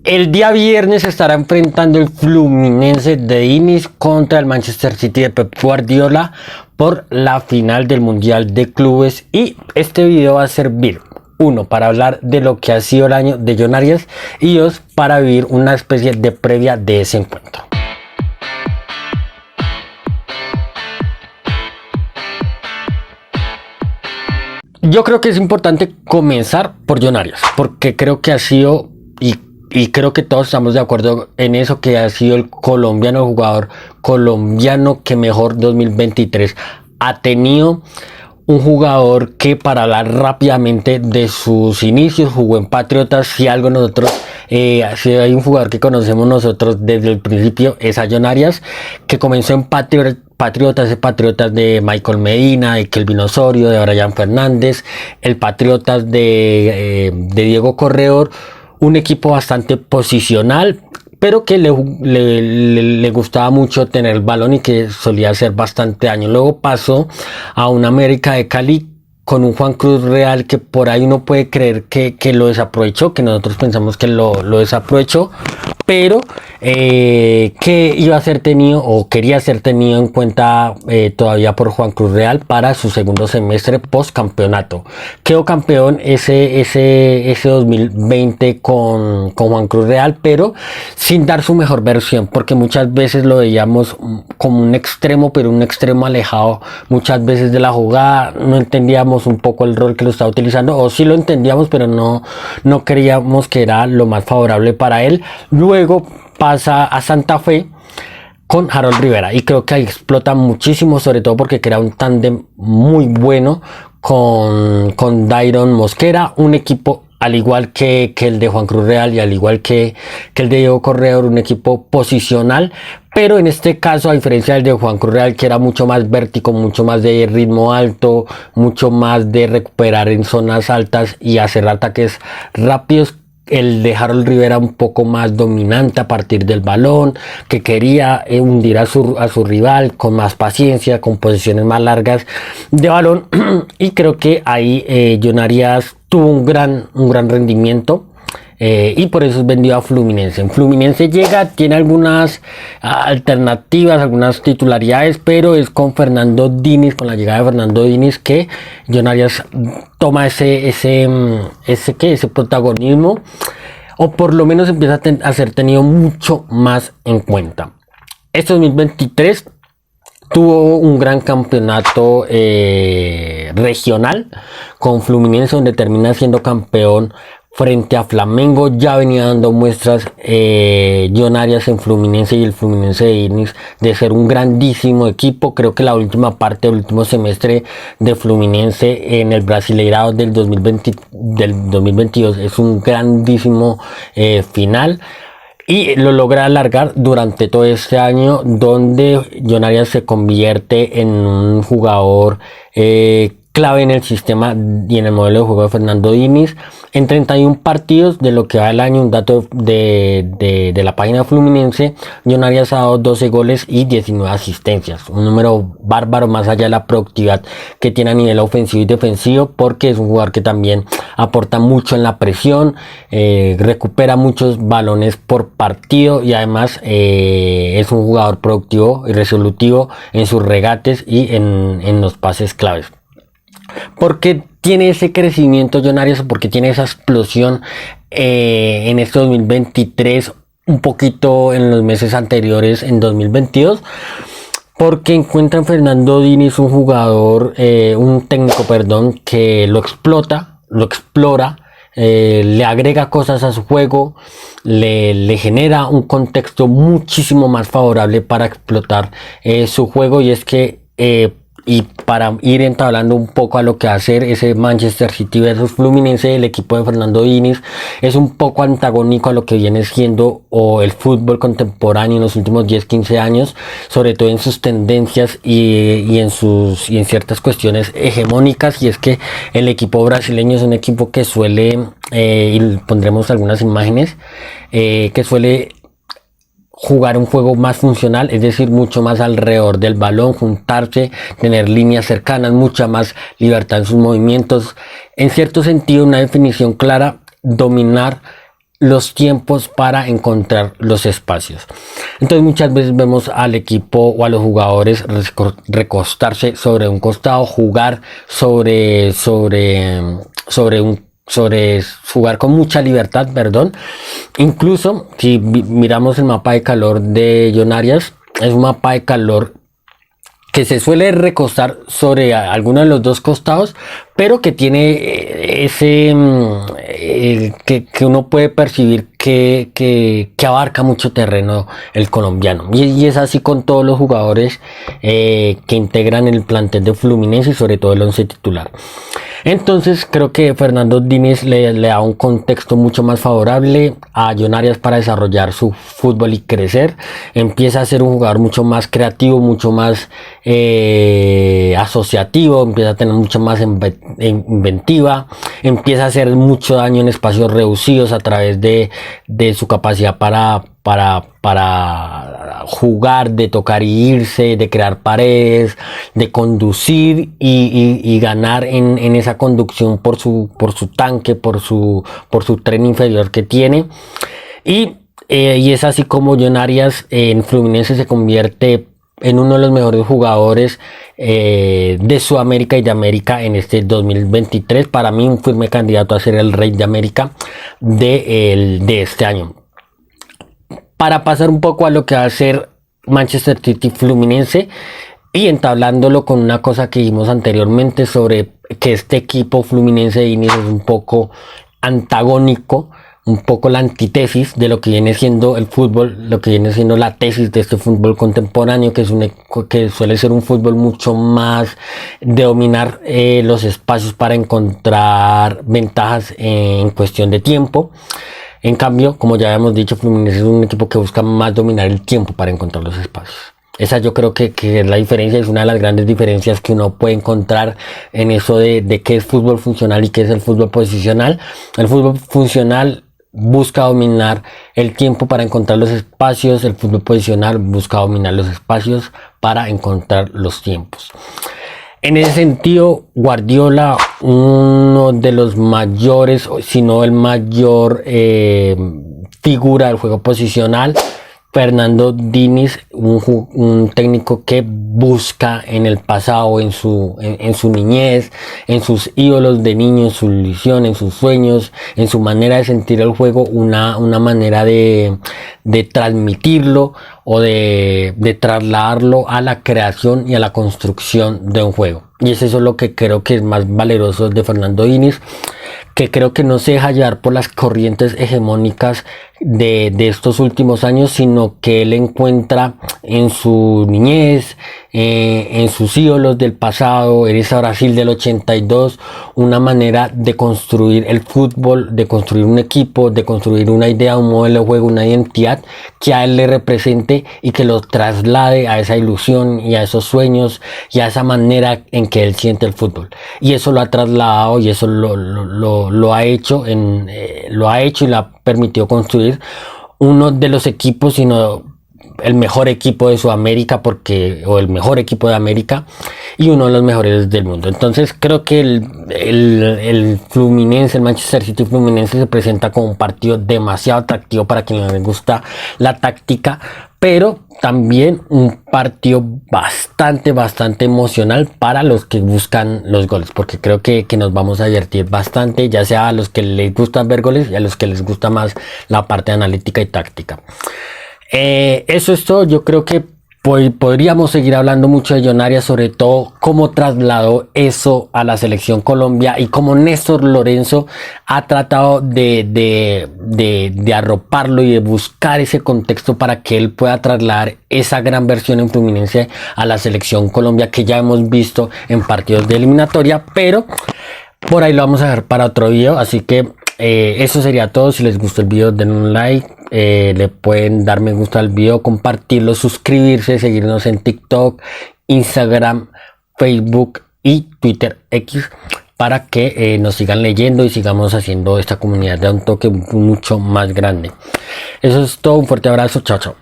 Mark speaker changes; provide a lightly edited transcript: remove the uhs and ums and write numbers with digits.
Speaker 1: El día viernes se estará enfrentando el Fluminense de Diniz contra el Manchester City de Pep Guardiola por la final del Mundial de Clubes, y este video va a servir, uno, para hablar de lo que ha sido el año de John Arias, y dos, para vivir una especie de previa de ese encuentro. Yo creo que es importante comenzar por John Arias, porque creo que ha sido, y creo que todos estamos de acuerdo en eso, que ha sido el colombiano, el jugador colombiano que mejor 2023 ha tenido. Un jugador que, para hablar rápidamente de sus inicios, jugó en Patriotas. Si algo nosotros, si hay un jugador que conocemos nosotros desde el principio, es a John Arias, que comenzó en Patriotas de Michael Medina, de Kelvin Osorio, de Brian Fernández, el Patriotas de Diego Corredor, un equipo bastante posicional, pero que le gustaba mucho tener el balón y que solía hacer bastante daño. Luego pasó a un América de Cali con un Juan Cruz Real que por ahí uno puede creer que lo desaprovechó, que nosotros pensamos que lo desaprovechó, pero que iba a ser tenido o quería ser tenido en cuenta todavía por Juan Cruz Real para su segundo semestre post campeonato. Quedó campeón ese 2020 con Juan Cruz Real, pero sin dar su mejor versión, porque muchas veces lo veíamos como un extremo, pero un extremo alejado muchas veces de la jugada. No entendíamos un poco el rol que lo estaba utilizando, o sí lo entendíamos, pero no creíamos que era lo más favorable para él. Luego pasa a Santa Fe con Harold Rivera, y creo que ahí explota muchísimo, sobre todo porque crea un tándem muy bueno con Dairon Mosquera, un equipo al igual que el de Juan Cruz Real y al igual que el de Diego Corredor, un equipo posicional, pero en este caso, a diferencia del de Juan Cruz Real, que era mucho más vértico, mucho más de ritmo alto, mucho más de recuperar en zonas altas y hacer ataques rápidos, el de Harold Rivera un poco más dominante a partir del balón, que quería hundir a su rival con más paciencia, con posiciones más largas de balón. Y creo que ahí John Arias tuvo un gran rendimiento. Y por eso es vendido a Fluminense. En Fluminense llega, tiene algunas alternativas, algunas titularidades, pero es con Fernando Diniz, con la llegada de Fernando Diniz, que John Arias toma ese protagonismo, o por lo menos empieza a ser tenido mucho más en cuenta. Este 2023 tuvo un gran campeonato regional con Fluminense, donde termina siendo campeón frente a Flamengo. Ya venía dando muestras John Arias en Fluminense y el Fluminense de Diniz de ser un grandísimo equipo. Creo que la última parte del último semestre de Fluminense en el Brasileirao del 2022 es un grandísimo final. Y lo logra alargar durante todo este año, donde John Arias se convierte en un jugador clave en el sistema y en el modelo de juego de Fernando Diniz. En 31 partidos de lo que va el año, un dato de la página Fluminense, John Arias ha dado 12 goles y 19 asistencias. Un número bárbaro, más allá de la productividad que tiene a nivel ofensivo y defensivo, porque es un jugador que también aporta mucho en la presión, recupera muchos balones por partido, y además es un jugador productivo y resolutivo en sus regates y en los pases claves. ¿Por qué tiene ese crecimiento John Arias? ¿Por qué tiene esa explosión en este 2023, un poquito en los meses anteriores, en 2022? Porque encuentra en Fernando Diniz un jugador, un técnico, que lo explota, lo explora, le agrega cosas a su juego, le genera un contexto muchísimo más favorable para explotar su juego. Y es que y para ir entablando un poco a lo que va a ser ese Manchester City versus Fluminense, el equipo de Fernando Diniz es un poco antagónico a lo que viene siendo el fútbol contemporáneo en los últimos 10-15 años, sobre todo en sus tendencias y en ciertas cuestiones hegemónicas. Y es que el equipo brasileño es un equipo que suele, y pondremos algunas imágenes, que suele jugar un juego más funcional, es decir, mucho más alrededor del balón, juntarse, tener líneas cercanas, mucha más libertad en sus movimientos. En cierto sentido, una definición clara, dominar los tiempos para encontrar los espacios. Entonces muchas veces vemos al equipo o a los jugadores recostarse sobre un costado, jugar sobre jugar con mucha libertad, perdón. Incluso si miramos el mapa de calor de John Arias, es un mapa de calor que se suele recostar sobre alguno de los dos costados, pero que tiene ese que uno puede percibir que abarca mucho terreno el colombiano, y es así con todos los jugadores que integran el plantel de Fluminense y sobre todo el once titular. Entonces creo que Fernando Diniz le da un contexto mucho más favorable a John Arias para desarrollar su fútbol y crecer. Empieza a ser un jugador mucho más creativo, mucho más asociativo, empieza a tener mucho más inventiva, empieza a hacer mucho daño en espacios reducidos a través de su capacidad para jugar, de tocar y irse, de crear paredes, de conducir y ganar en esa conducción por su tanque, por su tren inferior que tiene. Y es así como John Arias en Fluminense se convierte en uno de los mejores jugadores de Sudamérica y de América en este 2023. Para mí un firme candidato a ser el rey de América de este año. Para pasar un poco a lo que va a ser Manchester City Fluminense y entablándolo con una cosa que dijimos anteriormente sobre que este equipo Fluminense de Diniz es un poco antagónico, un poco la antítesis de lo que viene siendo el fútbol, lo que viene siendo la tesis de este fútbol contemporáneo, que suele ser un fútbol mucho más de dominar los espacios para encontrar ventajas en cuestión de tiempo. En cambio, como ya habíamos dicho, Fluminense es un equipo que busca más dominar el tiempo para encontrar los espacios. Esa yo creo que es la diferencia, es una de las grandes diferencias que uno puede encontrar en eso de qué es fútbol funcional y qué es el fútbol posicional. El fútbol funcional busca dominar el tiempo para encontrar los espacios, el fútbol posicional busca dominar los espacios para encontrar los tiempos. En ese sentido, Guardiola, uno de los mayores, si no el mayor figura del juego posicional, Fernando Diniz, un técnico que busca en el pasado, en su niñez, en sus ídolos de niño, en su ilusión, en sus sueños, en su manera de sentir el juego, una manera de transmitirlo o de trasladarlo a la creación y a la construcción de un juego. Y es eso lo que creo que es más valeroso de Fernando Diniz, que creo que no se deja llevar por las corrientes hegemónicas de estos últimos años, sino que él encuentra en su niñez, en sus ídolos del pasado, en esa Brasil del 82, una manera de construir el fútbol, de construir un equipo, de construir una idea, un modelo de juego, una identidad que a él le represente y que lo traslade a esa ilusión y a esos sueños y a esa manera en que él siente el fútbol. Y eso lo ha trasladado y eso lo ha hecho y lo ha permitido construir uno de los equipos, sino el mejor equipo de Sudamérica, o el mejor equipo de América y uno de los mejores del mundo. Entonces creo que el Fluminense, el Manchester City Fluminense se presenta como un partido demasiado atractivo para quien le gusta la táctica, pero también un partido bastante emocional para los que buscan los goles, porque creo que nos vamos a divertir bastante, ya sea a los que les gusta ver goles y a los que les gusta más la parte analítica y táctica. Eso es todo. Yo creo que podríamos seguir hablando mucho de John Arias, sobre todo cómo trasladó eso a la selección Colombia y cómo Néstor Lorenzo ha tratado de arroparlo y de buscar ese contexto para que él pueda trasladar esa gran versión en Fluminense a la selección Colombia, que ya hemos visto en partidos de eliminatoria, pero por ahí lo vamos a dejar para otro video. Así que eso sería todo. Si les gustó el video, den un like, le pueden dar me gusta al video, compartirlo, suscribirse, seguirnos en TikTok, Instagram, Facebook y Twitter X, para que nos sigan leyendo y sigamos haciendo esta comunidad de un toque mucho más grande. Eso es todo, un fuerte abrazo, chao chao.